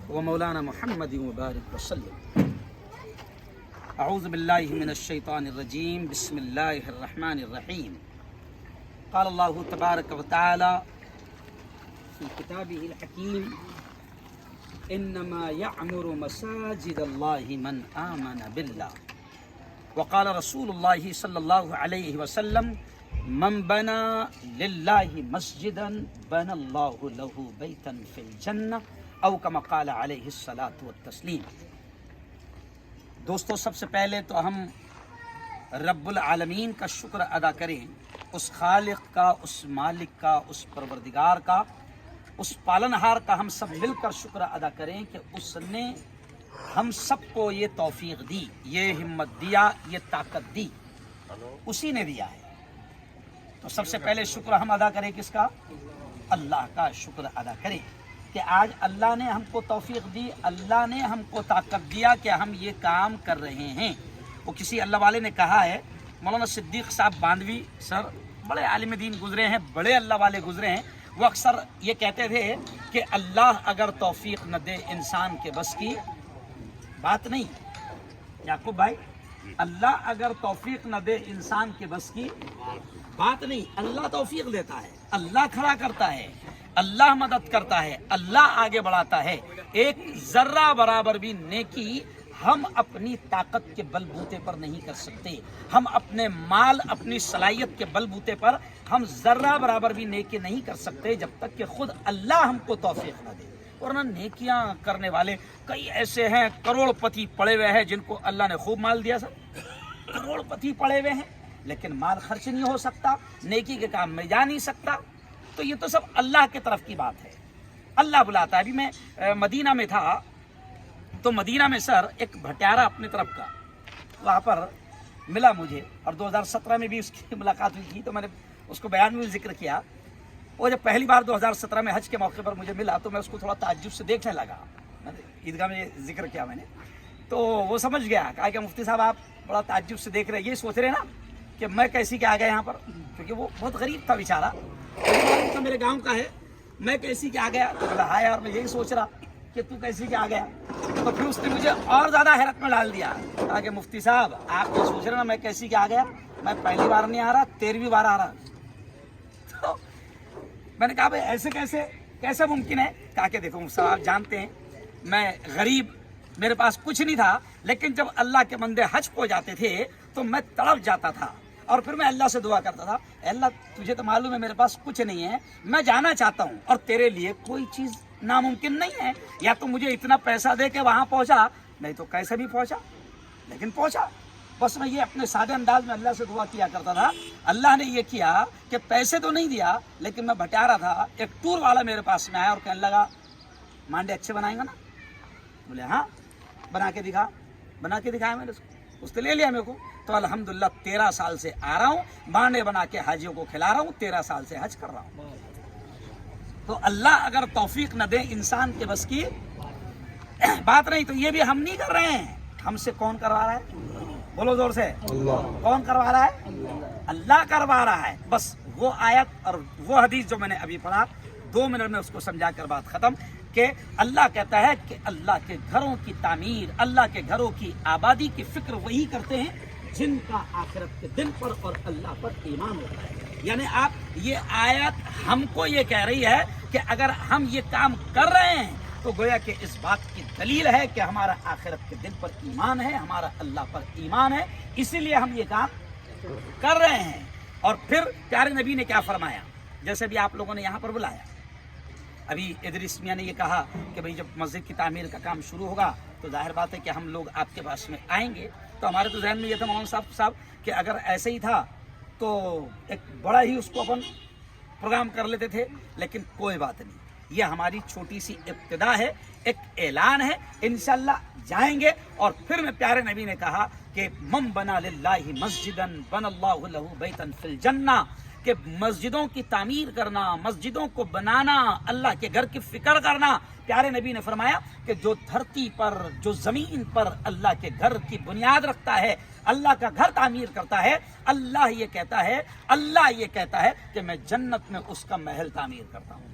ومولانا محمد وبارك وسلم. اعوذ باللہ من الشیطان الرجیم. بسم اللہ الرحمن الرحیم. قال اللہ تبارک وتعالی في كتابه الحكيم انما يعمر مساجد الله من آمن بالله وقال رسول الله صلى الله عليه وسلم من بنى لله مسجدا بنى الله له بيتا في الجنة او كما قال عليه الصلاة والتسلیم. دوستو، سب سے پہلے تو ہم رب العالمین کا شکر ادا کریں، اس خالق کا، اس مالک کا، اس پروردگار کا، اس پالنہار کا ہم سب مل کر شکر ادا کریں کہ اس نے ہم سب کو یہ توفیق دی، یہ ہمت دیا، یہ طاقت دی، اسی نے دیا ہے. تو سب سے پہلے شکر ہم ادا کریں کس کا؟ اللہ کا شکر ادا کریں کہ آج اللہ نے ہم کو توفیق دی، اللہ نے ہم کو طاقت دیا کہ ہم یہ کام کر رہے ہیں. وہ کسی اللہ والے نے کہا ہے، مولانا صدیق صاحب باندوی سر بڑے عالم دین گزرے ہیں، بڑے اللہ والے گزرے ہیں. وہ اکثر یہ کہتے تھے کہ اللہ اگر توفیق نہ دے انسان کے بس کی بات نہیں. یعقوب بھائی، اللہ اگر توفیق نہ دے انسان کے بس کی بات نہیں. اللہ توفیق دیتا ہے، اللہ کھڑا کرتا ہے، اللہ مدد کرتا ہے، اللہ آگے بڑھاتا ہے. ایک ذرہ برابر بھی نیکی ہم اپنی طاقت کے بل بوتے پر نہیں کر سکتے، ہم اپنے مال، اپنی صلاحیت کے بل بوتے پر ہم ذرہ برابر بھی نیکی نہیں کر سکتے جب تک کہ خود اللہ ہم کو توفیق نہ دے. ورنہ نیکیاں کرنے والے کئی ایسے ہیں، کروڑ پتی پڑے ہوئے ہیں جن کو اللہ نے خوب مال دیا. سر کروڑ پتی پڑے ہوئے ہیں لیکن مال خرچ نہیں ہو سکتا، نیکی کے کام میں جا نہیں سکتا. تو یہ تو سب اللہ کی طرف کی بات ہے، اللہ بلاتا ہے. ابھی میں مدینہ میں تھا تو مدینہ میں سر ایک بھٹیارا اپنے طرف کا وہاں پر ملا مجھے، اور 2017 میں بھی اس کی ملاقات ہوئی تھی تو میں نے اس کو بیان میں بھی ذکر کیا. وہ جب پہلی بار 2017 میں حج کے موقع پر مجھے ملا تو میں اس کو تھوڑا تعجب سے دیکھنے لگا. عیدگاہ میں ذکر کیا میں نے تو وہ سمجھ گیا، کہا کہ مفتی صاحب آپ بڑا تعجب سے دیکھ رہے ہیں، یہ سوچ رہے نا کہ میں کیسی کہ آ گیا یہاں پر، کیونکہ وہ بہت غریب تھا بیچارہ، تو میرے گاؤں کا ہے، میں کیسی کہ آ گیا. تو بولا ہاں یار، میں یہی سوچ رہا کہ تو کیسی کہ آ گیا. تو پھر اس نے مجھے اور زیادہ حیرت میں ڈال دیا، کہا کہ مفتی صاحب آپ یہ سوچ رہے نا میں کیسی کہ آ گیا، میں پہلی بار نہیں آ رہا، 13ویں بار آ رہا. تو میں نے کہا بھائی ایسے کیسے ممکن ہے؟ کہا کہ دیکھو صاحب آپ جانتے ہیں میں غریب، میرے پاس کچھ نہیں تھا، لیکن جب اللہ کے بندے حج کو جاتے تھے تو میں تڑپ جاتا تھا اور پھر میں اللہ سے دعا کرتا تھا، اے اللہ تجھے تو معلوم ہے میرے پاس کچھ نہیں ہے، میں جانا چاہتا ہوں اور تیرے لیے کوئی چیز ناممکن نہیں ہے. یا تو مجھے اتنا پیسہ دے کے وہاں پہنچا، نہیں تو کیسے بھی پہنچا، لیکن پہنچا. بس میں یہ اپنے سادے انداز میں اللہ سے دعا کیا کرتا تھا. اللہ نے یہ کیا کہ پیسے تو نہیں دیا، لیکن میں بٹا رہا تھا. ایک ٹور والا میرے پاس میں آیا اور کہنے لگا مانڈے اچھے بنائیں گا نا؟ بولے ہاں بنا کے دکھایا میں نے اس نے لے لیا میرے کو. تو الحمدللہ 13 سال سے آ رہا ہوں، مانڈے بنا کے حاجیوں کو کھلا رہا ہوں، 13 سال سے حج کر رہا ہوں. تو اللہ اگر توفیق نہ دے انسان کے بس کی بات نہیں. تو یہ بھی ہم نہیں کر رہے ہیں، ہم سے کون کروا رہا ہے؟ بولو زور سے، اللہ. کون کروا رہا ہے؟ اللہ کروا رہا ہے. بس وہ آیت اور وہ حدیث جو میں نے ابھی پڑھا، 2 منٹ میں اس کو سمجھا کر بات ختم، کہ اللہ کہتا ہے کہ اللہ کے گھروں کی تعمیر، اللہ کے گھروں کی آبادی کی فکر وہی کرتے ہیں جن کا آخرت کے دن پر اور اللہ پر ایمان ہوتا ہے. یعنی آپ یہ آیت ہم کو یہ کہہ رہی ہے کہ اگر ہم یہ کام کر رہے ہیں تو گویا کہ اس بات کی دلیل ہے کہ ہمارا آخرت کے دن پر ایمان ہے، ہمارا اللہ پر ایمان ہے، اسی لیے ہم یہ کام کر رہے ہیں. اور پھر پیارے نبی نے کیا فرمایا، جیسے بھی آپ لوگوں نے یہاں پر بلایا، ابھی ادریس میاں نے یہ کہا کہ بھئی جب مسجد کی تعمیر کا کام شروع ہوگا تو ظاہر بات ہے کہ ہم لوگ آپ کے پاس میں آئیں گے. تو ہمارے تو ذہن میں یہ تھا مولانا صاحب کہ اگر ایسے ہی تھا تو ایک بڑا ہی اس کو اپن پروگرام کر لیتے تھے، لیکن کوئی بات نہیں، یہ ہماری چھوٹی سی ابتدا ہے، ایک اعلان ہے. انشاءاللہ جائیں گے. اور پھر میں پیارے نبی نے کہا کہ من بنا للہ مسجدا بن اللہ لہ بیتا فی الجنہ، کہ مسجدوں کی تعمیر کرنا، مسجدوں کو بنانا، اللہ کے گھر کی فکر کرنا. پیارے نبی نے فرمایا کہ جو دھرتی پر، جو زمین پر اللہ کے گھر کی بنیاد رکھتا ہے، اللہ کا گھر تعمیر کرتا ہے، اللہ یہ کہتا ہے کہ میں جنت میں اس کا محل تعمیر کرتا ہوں.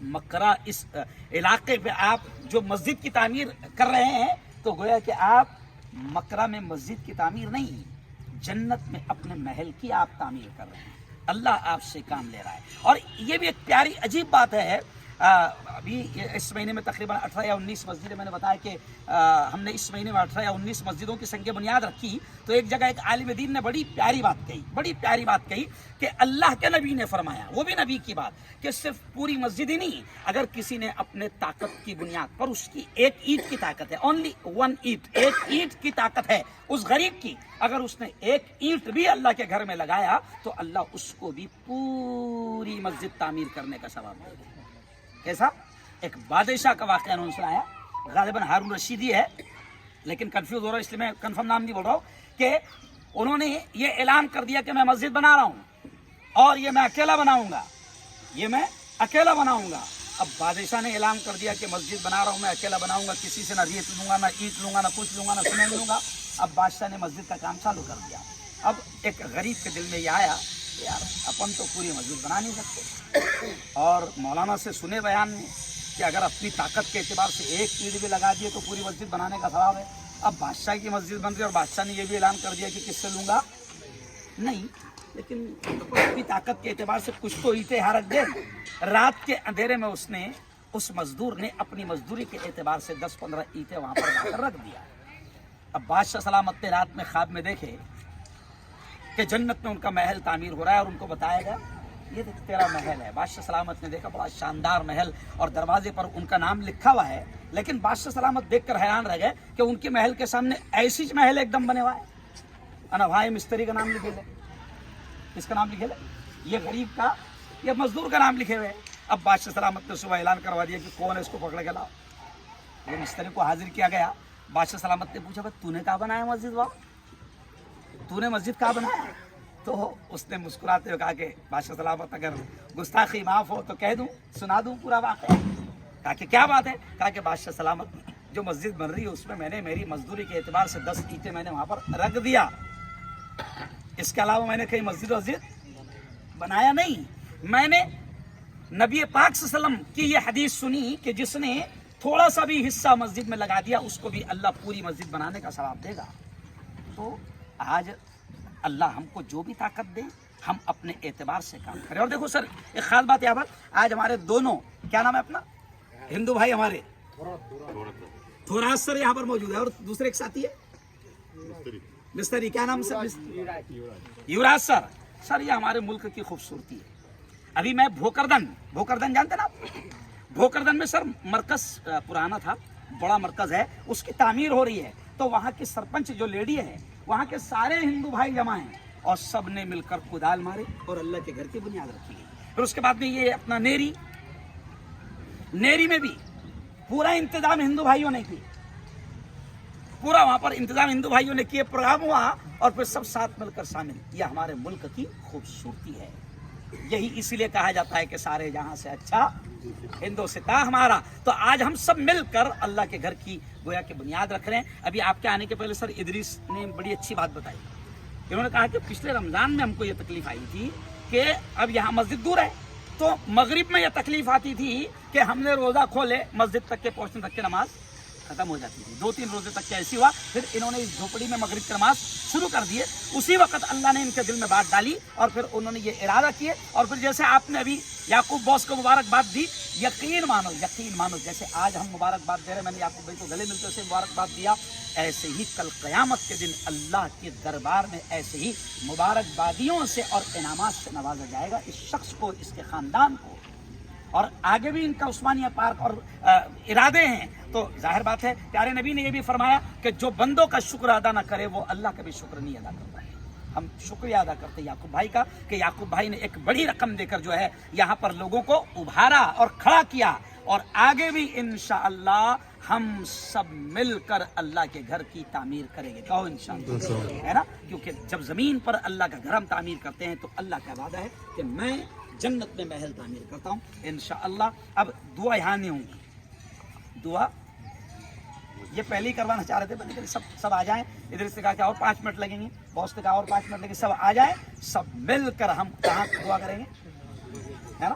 مکرہ اس علاقے پہ آپ جو مسجد کی تعمیر کر رہے ہیں تو گویا کہ آپ مکرہ میں مسجد کی تعمیر نہیں، جنت میں اپنے محل کی آپ تعمیر کر رہے ہیں. اللہ آپ سے کام لے رہا ہے. اور یہ بھی ایک پیاری عجیب بات ہے. ابھی اس مہینے میں تقریباً 18 یا 19 مسجدیں، میں نے بتایا کہ ہم نے اس مہینے میں 18 یا 19 مسجدوں کی سنگ بنیاد رکھی. تو ایک جگہ ایک عالم دین نے بڑی پیاری بات کہی کہ اللہ کے نبی نے فرمایا، وہ بھی نبی کی بات، کہ صرف پوری مسجد ہی نہیں، اگر کسی نے اپنے طاقت کی بنیاد پر، اس کی ایک اینٹ کی طاقت ہے، اونلی ون اینٹ، ایک اینٹ کی طاقت ہے اس غریب کی، اگر اس نے ایک اینٹ بھی اللہ کے گھر میں لگایا تو اللہ اس کو بھی پوری مسجد تعمیر کرنے کا ثواب دے گا. کیسا؟ ایک بادشاہ کا واقعہ انہوں نے سنایا، غالباً ہارون رشیدی ہے لیکن کنفیوز ہو رہا ہے اس لیے میں کنفرم نام نہیں بول رہا ہوں، کہ انہوں نے یہ اعلان کر دیا کہ میں مسجد بنا رہا ہوں اور یہ میں اکیلا بناؤں گا. اب بادشاہ نے اعلان کر دیا کہ مسجد بنا رہا ہوں، میں اکیلا بناؤں گا، کسی سے نہ ریت لوں گا، نہ اینٹ لوں گا، نہ کچھ لوں گا، نہ سیمنٹ لوں گا. اب بادشاہ نے مسجد کا کام چالو کر دیا. اب ایک غریب کے دل میں یہ آیا کہ یار اپن تو پوری مسجد بنا نہیں سکتے، اور مولانا سے سنے بیان میں کہ اگر اپنی طاقت کے اعتبار سے ایک اینٹ بھی لگا دیے تو پوری مسجد بنانے کا ثواب ہے. اب بادشاہ کی مسجد بن گئی اور بادشاہ نے یہ بھی اعلان کر دیا کہ کس سے لوں گا نہیں، لیکن اپنی طاقت کے اعتبار سے کچھ تو اینٹیں یہاں رکھ دے. رات کے اندھیرے میں اس مزدور نے اپنی مزدوری کے اعتبار سے 10-15 اینٹیں وہاں پر لا کر رکھ دیا. اب بادشاہ سلامت نے رات میں خواب میں دیکھے کہ جنت میں ان کا محل تعمیر ہو رہا ہے اور ان کو بتایا گیا یہ تیرا محل ہے. بادشاہ سلامت نے دیکھا بڑا شاندار محل اور دروازے پر ان کا نام لکھا ہوا ہے، لیکن بادشاہ سلامت دیکھ کر حیران رہ گئے کہ ان کے محل کے سامنے ایسی محل ایک دم بنے ہوا ہے. انا بھائی مستری کا نام لکھے لے، کس کا نام لکھے لے؟ یہ غریب کا، یہ مزدور کا نام لکھے ہوئے. اب بادشاہ سلامت نے صبح اعلان کروا دیا کہ کون ہے اس کو پکڑ کے لاؤ. وہ مستری کو حاضر کیا گیا. بادشاہ سلامت نے پوچھا بھائی تو نے کہاں بنایا مسجد؟ تو نے مسجد کہاں بنایا؟ تو اس نے مسکراتے ہوئے کہا کہ بادشاہ سلامت اگر گستاخی معاف ہو تو کہہ دوں، سنا دوں پورا واقعہ. کہا کہ کیا بات ہے؟ کہا کہ بادشاہ سلامت جو مسجد بن رہی ہے اس میں نے میری مزدوری کے اعتبار سے 10 اینٹیں میں نے وہاں پر رکھ دیا، اس کے علاوہ میں نے کہیں مسجد بنایا نہیں. میں نے نبی پاک صلی اللہ علیہ وسلم کی یہ حدیث سنی کہ جس نے تھوڑا سا بھی حصہ مسجد میں لگا دیا اس کو بھی اللہ پوری مسجد بنانے کا ثواب دے گا. تو آج اللہ ہم کو جو بھی طاقت دے ہم اپنے اعتبار سے کام کریں. اور دیکھو سر ایک خاص بات یہاں پر، آج ہمارے دونوں کیا نام ہے اپنا ہندو بھائی ہمارے تھوراس سر یہاں پر موجود ہے، اور دوسرے ایک ساتھی ہے مستری، کیا نام سر؟ یوراج سر. سر یہ ہمارے ملک کی خوبصورتی ہے. ابھی میں بھوکردن جانتے نا آپ؟ بھوکردن میں سر مرکز پرانا تھا، بڑا مرکز ہے، اس کی تعمیر ہو رہی ہے. تو وہاں کی سرپنچ جو لیڈی ہے، وہاں کے سارے ہندو بھائی جمع ہیں اور سب نے مل کر کدال مارے اور اللہ کے گھر کی بنیاد رکھی گئی. پھر اس کے بعد میں یہ اپنا نیری میں بھی پورا انتظام ہندو بھائیوں نے کی، پورا وہاں پر انتظام ہندو بھائیوں نے کیے، پروگرام ہوا اور پھر سب ساتھ مل کر شامل. یہ ہمارے ملک کی خوبصورتی ہے. یہی اس لیے کہا جاتا ہے کہ سارے جہاں سے اچھا ہندوستاں ہمارا. تو آج ہم سب مل کر اللہ کے گھر کی گویا کہ بنیاد رکھ رہے ہیں. ابھی آپ کے آنے کے پہلے سر ادریس نے بڑی اچھی بات بتائی. انہوں نے کہا کہ پچھلے رمضان میں ہم کو یہ تکلیف آئی تھی کہ اب یہاں مسجد دور ہے، تو مغرب میں یہ تکلیف آتی تھی کہ ہم نے روزہ کھولے مسجد تک کے پہنچنے تک کے نماز ختم ہو جاتی تھی. 2-3 روزے تک کے ایسی ہوا. پھر انہوں نے اس جھوپڑی میں مغرب کی نماز شروع کر دیے. اسی وقت اللہ نے ان کے دل میں بات ڈالی اور پھر انہوں نے یہ ارادہ کیے. اور پھر جیسے آپ نے ابھی یعقوب باس کو مبارکباد دی، یقین مانو جیسے آج ہم مبارکباد دے رہے، میں نے یعقوب بھائی کو گلے ملتے سے مبارکباد دیا، ایسے ہی کل قیامت کے دن اللہ کے دربار میں ایسے ہی مبارکبادیوں سے اور انعامات سے نوازا جائے گا اس شخص کو، اس کے خاندان کو. اور آگے بھی ان کا عثمانیہ پارک اور ارادے ہیں. تو ظاہر بات ہے پیارے نبی نے یہ بھی فرمایا کہ جو بندوں کا شکر ادا نہ کرے وہ اللہ کا بھی شکر نہیں ادا کرتا ہے. ہم شکریہ ادا کرتے ہیں یعقوب بھائی کا کہ یعقوب بھائی نے ایک بڑی رقم دے کر جو ہے یہاں پر لوگوں کو ابھارا اور کھڑا کیا. اور آگے بھی انشاءاللہ ہم سب مل کر اللہ کے گھر کی تعمیر کریں گے. کہو انشاءاللہ، ہے نا؟ کیونکہ جب زمین پر اللہ کا گھر ہم تعمیر کرتے ہیں تو اللہ کا وعدہ ہے کہ میں جنت میں محل تعمیر کرتا ہوں انشاءاللہ. اب دعا یہاں نہیں ہوں گی، دعا یہ پہلے ہی کروانا چاہ رہے تھے لیکن سب آ جائیں. ادھر سے کہا کہ اور 5 منٹ لگیں گے، باس نے کہا اور 5 منٹ لگیں گے. سب آ جائیں، سب مل کر ہم کہاں دعا کریں گے، ہے نا؟